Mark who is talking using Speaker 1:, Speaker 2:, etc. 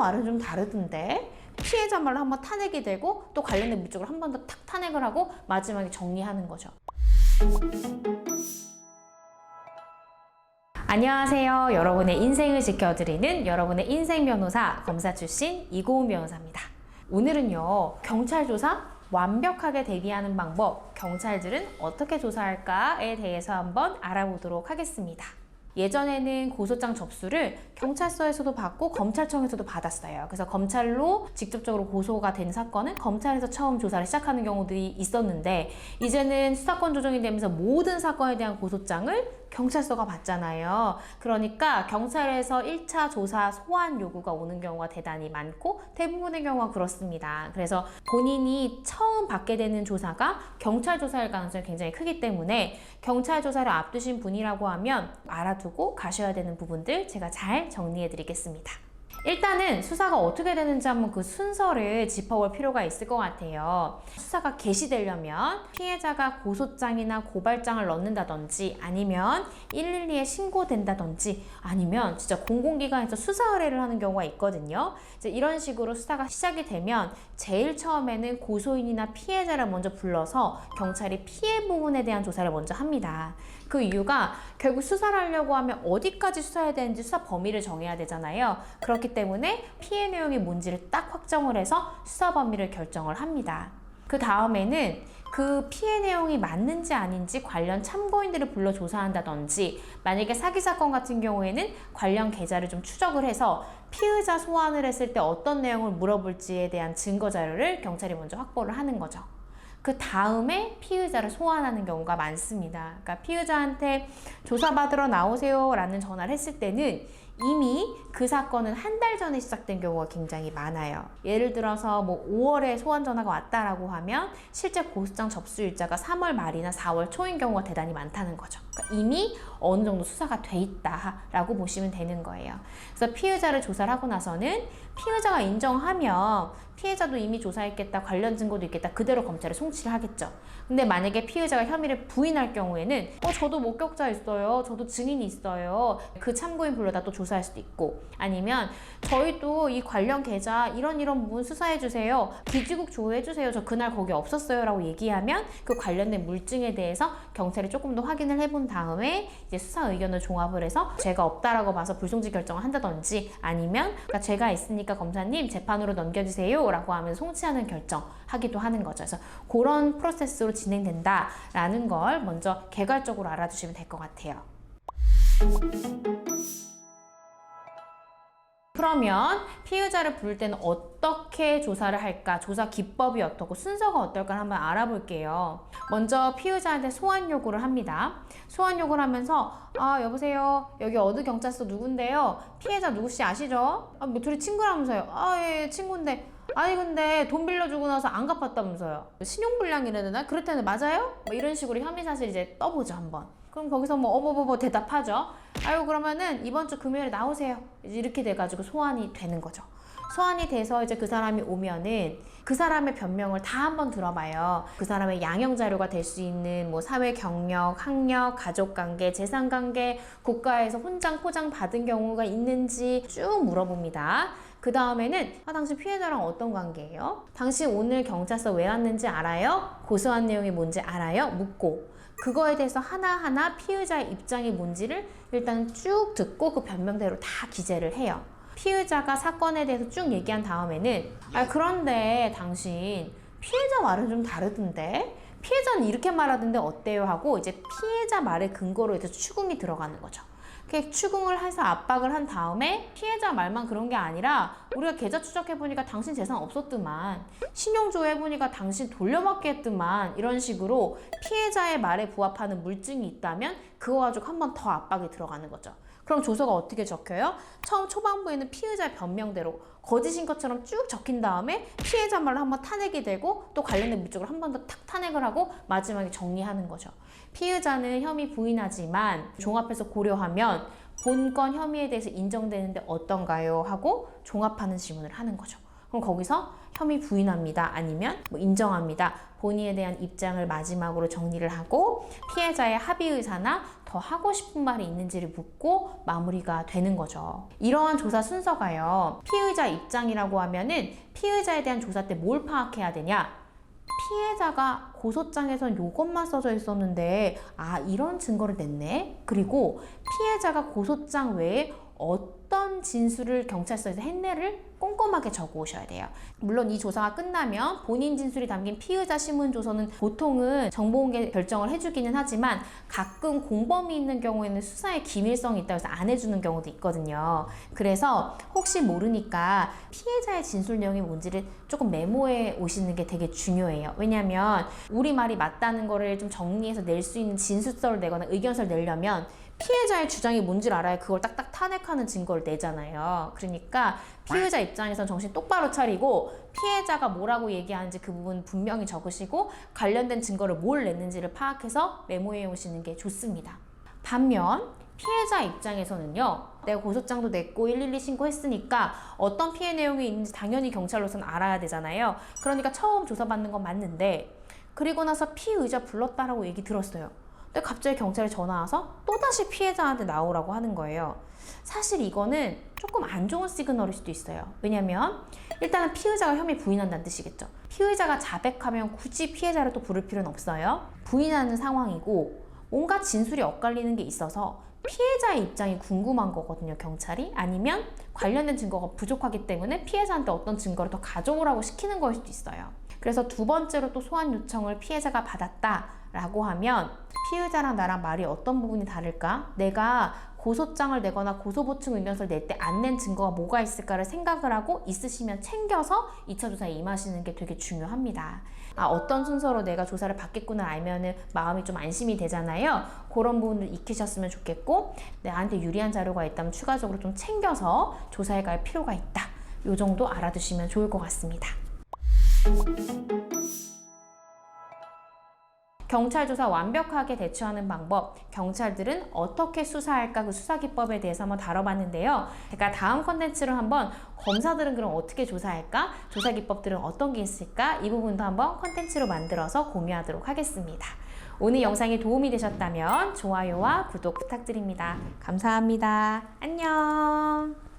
Speaker 1: 말은 좀 다르던데? 피해자 말로 한번 탄핵이 되고 또 관련된 물증을 한 번 더 탁 탄핵을 하고 마지막에 정리하는 거죠. 안녕하세요. 여러분의 인생을 지켜드리는 여러분의 인생 변호사, 검사 출신 이고은 변호사입니다. 오늘은요, 경찰 조사 완벽하게 대비하는 방법, 경찰들은 어떻게 조사할까에 대해서 한번 알아보도록 하겠습니다. 예전에는 고소장 접수를 경찰서에서도 받고 검찰청에서도 받았어요. 그래서 검찰로 직접적으로 고소가 된 사건은 검찰에서 처음 조사를 시작하는 경우들이 있었는데, 이제는 수사권 조정이 되면서 모든 사건에 대한 고소장을 경찰서가 받잖아요. 그러니까 경찰에서 1차 조사 소환 요구가 오는 경우가 대단히 많고 대부분의 경우가 그렇습니다. 그래서 본인이 처음 받게 되는 조사가 경찰 조사일 가능성이 굉장히 크기 때문에 경찰 조사를 앞두신 분이라고 하면 알아두고 가셔야 되는 부분들 제가 잘 정리해 드리겠습니다. 일단은 수사가 어떻게 되는지 한번 그 순서를 짚어볼 필요가 있을 것 같아요. 수사가 개시되려면 피해자가 고소장이나 고발장을 넣는다든지, 아니면 112에 신고된다든지, 아니면 진짜 공공기관에서 수사 의뢰를 하는 경우가 있거든요. 이제 이런 식으로 수사가 시작이 되면 제일 처음에는 고소인이나 피해자를 먼저 불러서 경찰이 피해 부분에 대한 조사를 먼저 합니다. 그 이유가 결국 수사를 하려고 하면 어디까지 수사해야 되는지 수사 범위를 정해야 되잖아요. 그렇기 때문에 피해 내용이 뭔지를 딱 확정을 해서 수사 범위를 결정을 합니다. 그 다음에는 그 피해 내용이 맞는지 아닌지 관련 참고인들을 불러 조사한다든지, 만약에 사기 사건 같은 경우에는 관련 계좌를 좀 추적을 해서 피의자 소환을 했을 때 어떤 내용을 물어볼지에 대한 증거 자료를 경찰이 먼저 확보를 하는 거죠. 그 다음에 피의자를 소환하는 경우가 많습니다. 그러니까 피의자한테 조사받으러 나오세요 라는 전화를 했을 때는 이미 그 사건은 한 달 전에 시작된 경우가 굉장히 많아요. 예를 들어서 뭐 5월에 소환 전화가 왔다라고 하면 실제 고소장 접수 일자가 3월 말이나 4월 초인 경우가 대단히 많다는 거죠. 그러니까 이미 어느 정도 수사가 돼 있다라고 보시면 되는 거예요. 그래서 피의자를 조사를 하고 나서는 피의자가 인정하면 피해자도 이미 조사했겠다, 관련 증거도 있겠다, 그대로 검찰에 송치를 하겠죠. 근데 만약에 피의자가 혐의를 부인할 경우에는 저도 목격자 있어요, 저도 증인이 있어요, 그 참고인 불러다 또 조사할 수도 있고, 아니면 저희도 이 관련 계좌 이런 부분 수사해 주세요, 기지국 조회해 주세요, 저 그날 거기 없었어요 라고 얘기하면 그 관련된 물증에 대해서 경찰이 조금 더 확인을 해본 다음에 이제 수사 의견을 종합을 해서 죄가 없다라고 봐서 불송치 결정을 한다든지, 아니면 그러니까 죄가 있으니까 검사님 재판으로 넘겨주세요 라고 하면 송치하는 결정하기도 하는 거죠. 그래서 그런 프로세스로 진행된다라는 걸 먼저 개괄적으로 알아두시면 될 것 같아요. 그러면 피의자를 부를 때는 어떻게 조사를 할까? 조사 기법이 어떻고 순서가 어떨까 한번 알아볼게요. 먼저 피의자한테 소환 요구를 합니다. 소환 요구를 하면서 여보세요, 여기 어느 경찰서 누군데요? 피해자 누구씨 아시죠? 뭐 둘이 친구라면서요. 예, 친구인데 아니 근데 돈 빌려주고 나서 안 갚았다면서요. 신용불량이라 해야 되나? 그랬다는데 맞아요? 뭐 이런 식으로 혐의 사실 이제 떠보죠 한번. 그럼 거기서 뭐 대답하죠. 아유 그러면은 이번 주 금요일에 나오세요. 이제 이렇게 돼가지고 소환이 되는 거죠. 소환이 돼서 이제 그 사람이 오면은 그 사람의 변명을 다 한번 들어봐요. 그 사람의 양형 자료가 될 수 있는 뭐 사회 경력, 학력, 가족관계, 재산관계, 국가에서 훈장, 포장 받은 경우가 있는지 쭉 물어봅니다. 그 다음에는 당신 피해자랑 어떤 관계예요? 당신 오늘 경찰서 왜 왔는지 알아요? 고소한 내용이 뭔지 알아요? 묻고 그거에 대해서 하나하나 피의자의 입장이 뭔지를 일단 쭉 듣고 그 변명대로 다 기재를 해요. 피의자가 사건에 대해서 쭉 얘기한 다음에는 그런데 당신 피해자 말은 좀 다르던데? 피해자는 이렇게 말하던데 어때요? 하고 이제 피해자 말의 근거로 해서 추궁이 들어가는 거죠. 추궁을 해서 압박을 한 다음에 피해자 말만 그런 게 아니라 우리가 계좌 추적해보니까 당신 재산 없었더만, 신용조회해보니까 당신 돌려받기 했더만, 이런 식으로 피해자의 말에 부합하는 물증이 있다면 그거 가지고 한 번 더 압박이 들어가는 거죠. 그럼 조서가 어떻게 적혀요? 처음 초반부에는 피의자의 변명대로 거짓인 것처럼 쭉 적힌 다음에 피해자 말로 한번 탄핵이 되고 또 관련된 물증을 한 번 더 탁 탄핵을 하고 마지막에 정리하는 거죠. 피의자는 혐의 부인하지만 종합해서 고려하면 본건 혐의에 대해서 인정되는데 어떤가요? 하고 종합하는 질문을 하는 거죠. 그럼 거기서 혐의 부인합니다. 아니면 뭐 인정합니다. 본인에 대한 입장을 마지막으로 정리를 하고 피해자의 합의 의사나 더 하고 싶은 말이 있는지를 묻고 마무리가 되는 거죠. 이러한 조사 순서가요. 피의자 입장이라고 하면은 피의자에 대한 조사 때 뭘 파악해야 되냐? 피해자가 고소장에선 이것만 써져 있었는데 이런 증거를 냈네. 그리고 피해자가 고소장 외에 어떤 진술을 경찰서에서 했네를 꼼꼼하게 적어 오셔야 돼요. 물론 이 조사가 끝나면 본인 진술이 담긴 피의자 신문조서는 보통은 정보공개 결정을 해주기는 하지만 가끔 공범이 있는 경우에는 수사에 기밀성이 있다고 해서 안 해주는 경우도 있거든요. 그래서 혹시 모르니까 피해자의 진술 내용이 뭔지를 조금 메모해 오시는 게 되게 중요해요. 왜냐하면 우리 말이 맞다는 거를 좀 정리해서 낼 수 있는 진술서를 내거나 의견서를 내려면 피해자의 주장이 뭔지를 알아야 그걸 딱딱 탄핵하는 증거를 내잖아요. 그러니까 피의자 입장에선 정신 똑바로 차리고 피해자가 뭐라고 얘기하는지 그 부분 분명히 적으시고 관련된 증거를 뭘 냈는지를 파악해서 메모해 오시는 게 좋습니다. 반면 피해자 입장에서는요. 내가 고소장도 냈고 112 신고했으니까 어떤 피해 내용이 있는지 당연히 경찰로서는 알아야 되잖아요. 그러니까 처음 조사받는 건 맞는데 그리고 나서 피의자 불렀다라고 얘기 들었어요. 근데 갑자기 경찰에 전화 와서 또다시 피해자한테 나오라고 하는 거예요. 사실 이거는 조금 안 좋은 시그널일 수도 있어요. 왜냐면 일단은 피의자가 혐의 부인한다는 뜻이겠죠. 피의자가 자백하면 굳이 피해자를 또 부를 필요는 없어요. 부인하는 상황이고 뭔가 진술이 엇갈리는 게 있어서 피해자의 입장이 궁금한 거거든요, 경찰이. 아니면 관련된 증거가 부족하기 때문에 피해자한테 어떤 증거를 더 가져오라고 시키는 거일 수도 있어요. 그래서 두 번째로 또 소환 요청을 피해자가 받았다라고 하면 피의자랑 나랑 말이 어떤 부분이 다를까? 내가 고소장을 내거나 고소보충 의견서를 낼 때 안 낸 증거가 뭐가 있을까를 생각을 하고 있으시면 챙겨서 2차 조사에 임하시는 게 되게 중요합니다. 어떤 순서로 내가 조사를 받겠구나 알면은 마음이 좀 안심이 되잖아요. 그런 부분을 익히셨으면 좋겠고 나한테 유리한 자료가 있다면 추가적으로 좀 챙겨서 조사에 갈 필요가 있다. 요 정도 알아두시면 좋을 것 같습니다. 경찰 조사 완벽하게 대처하는 방법, 경찰들은 어떻게 수사할까 그 수사기법에 대해서 한번 다뤄봤는데요. 제가 다음 컨텐츠로 한번 검사들은 그럼 어떻게 조사할까? 조사기법들은 어떤 게 있을까? 이 부분도 한번 컨텐츠로 만들어서 공유하도록 하겠습니다. 오늘 영상이 도움이 되셨다면 좋아요와 구독 부탁드립니다. 감사합니다. 안녕.